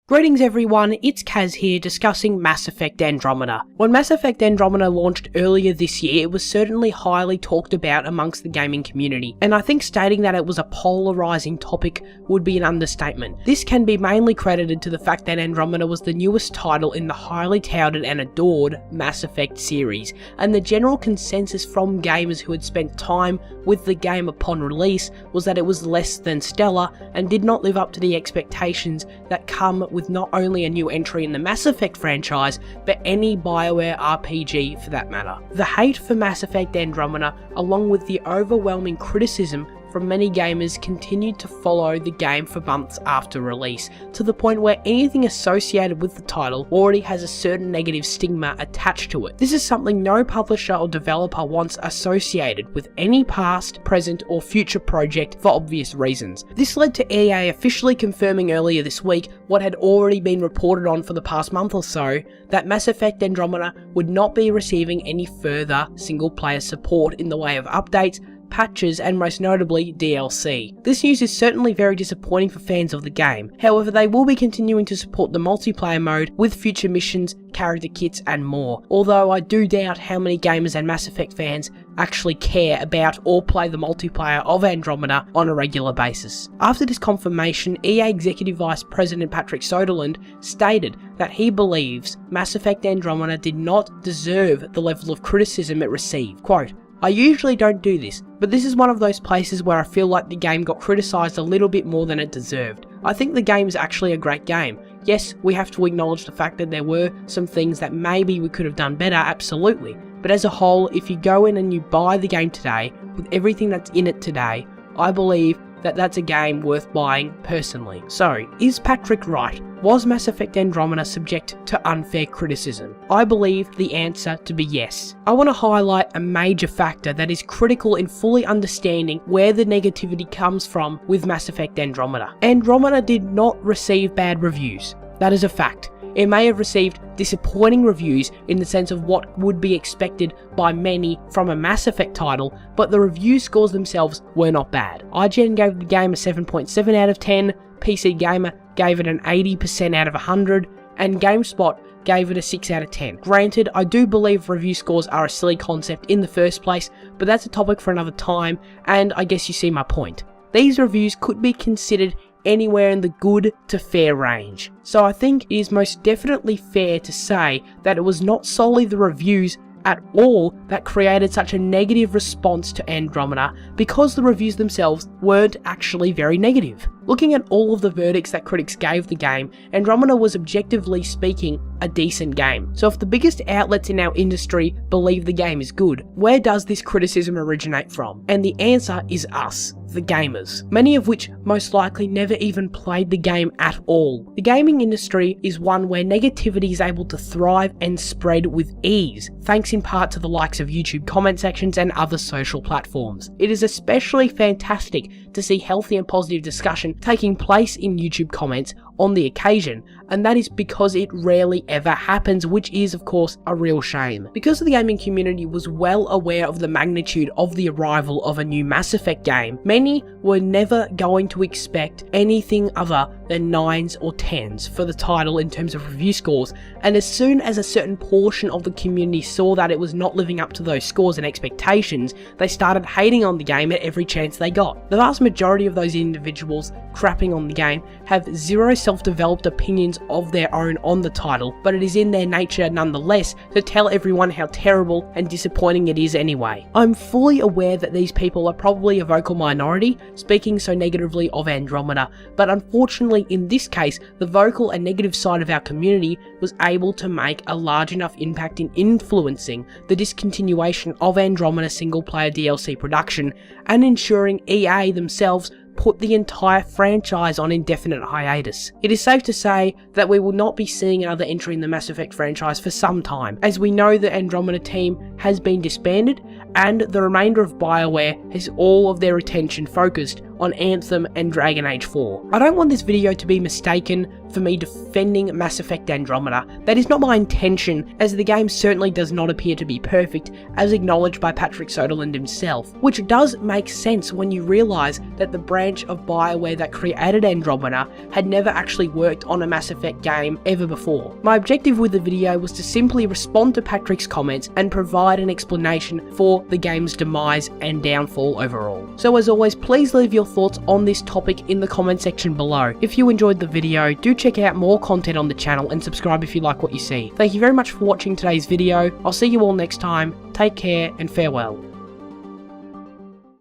Greetings everyone, it's Kaz here discussing Mass Effect Andromeda. When Mass Effect Andromeda launched earlier this year, it was certainly highly talked about amongst the gaming community, and I think stating that it was a polarizing topic would be an understatement. This can be mainly credited to the fact that Andromeda was the newest title in the highly touted and adored Mass Effect series, and the general consensus from gamers who had spent time with the game upon release was that it was less than stellar and did not live up to the expectations that come with not only a new entry in the Mass Effect franchise, but any BioWare RPG for that matter. The hate for Mass Effect Andromeda, along with the overwhelming criticism from many gamers, continued to follow the game for months after release, to the point where anything associated with the title already has a certain negative stigma attached to it. This is something no publisher or developer wants associated with any past, present or future project for obvious reasons. This led to EA officially confirming earlier this week what had already been reported on for the past month or so, that Mass Effect Andromeda would not be receiving any further single player support in the way of updates, patches and most notably DLC. This news is certainly very disappointing for fans of the game. However, they will be continuing to support the multiplayer mode with future missions, character kits and more, although I do doubt how many gamers and Mass Effect fans actually care about or play the multiplayer of Andromeda on a regular basis. After this confirmation, EA Executive Vice President Patrick Soderlund stated that he believes Mass Effect Andromeda did not deserve the level of criticism it received. Quote, "I usually don't do this, but this is one of those places where I feel like the game got criticised a little bit more than it deserved. I think the game is actually a great game. Yes, we have to acknowledge the fact that there were some things that maybe we could have done better, absolutely. But as a whole, if you go in and you buy the game today, with everything that's in it today, I believe that that's a game worth buying personally." So, is Patrick right? Was Mass Effect Andromeda subject to unfair criticism? I believe the answer to be yes. I want to highlight a major factor that is critical in fully understanding where the negativity comes from with Mass Effect Andromeda. Andromeda did not receive bad reviews. That is a fact. It may have received disappointing reviews in the sense of what would be expected by many from a Mass Effect title, but the review scores themselves were not bad. IGN gave the game a 7.7 out of 10, PC Gamer gave it an 80% out of 100, and GameSpot gave it a 6 out of 10. Granted, I do believe review scores are a silly concept in the first place, but that's a topic for another time, and I guess you see my point. These reviews could be considered anywhere in the good to fair range. So I think it is most definitely fair to say that it was not solely the reviews at all that created such a negative response to Andromeda, because the reviews themselves weren't actually very negative. Looking at all of the verdicts that critics gave the game, Andromeda was objectively speaking a decent game. So if the biggest outlets in our industry believe the game is good, where does this criticism originate from? And the answer is us, the gamers, many of which most likely never even played the game at all. The gaming industry is one where negativity is able to thrive and spread with ease, thanks in part to the likes of YouTube comment sections and other social platforms. It is especially fantastic to see healthy and positive discussion taking place in YouTube comments on the occasion, and that is because it rarely ever happens, which is of course a real shame. Because the gaming community was well aware of the magnitude of the arrival of a new Mass Effect game, many were never going to expect anything other than 9s or 10s for the title in terms of review scores, and as soon as a certain portion of the community saw that it was not living up to those scores and expectations, they started hating on the game at every chance they got. The vast majority of those individuals crapping on the game have zero self-developed opinions of their own on the title, but it is in their nature nonetheless to tell everyone how terrible and disappointing it is anyway. I'm fully aware that these people are probably a vocal minority speaking so negatively of Andromeda, but unfortunately in this case, the vocal and negative side of our community was able to make a large enough impact in influencing the discontinuation of Andromeda single player DLC production and ensuring EA themselves put the entire franchise on indefinite hiatus. It is safe to say that we will not be seeing another entry in the Mass Effect franchise for some time, as we know the Andromeda team has been disbanded and the remainder of BioWare has all of their attention focused on Anthem and Dragon Age 4. I don't want this video to be mistaken for me defending Mass Effect Andromeda. That is not my intention, as the game certainly does not appear to be perfect, as acknowledged by Patrick Soderlund himself, which does make sense when you realise that the branch of BioWare that created Andromeda had never actually worked on a Mass Effect game ever before. My objective with the video was to simply respond to Patrick's comments and provide an explanation for the game's demise and downfall overall. So as always, please leave your thoughts on this topic in the comment section below. If you enjoyed the video, do check out more content on the channel and subscribe if you like what you see. Thank you very much for watching today's video. I'll see you all next time. Take care and farewell.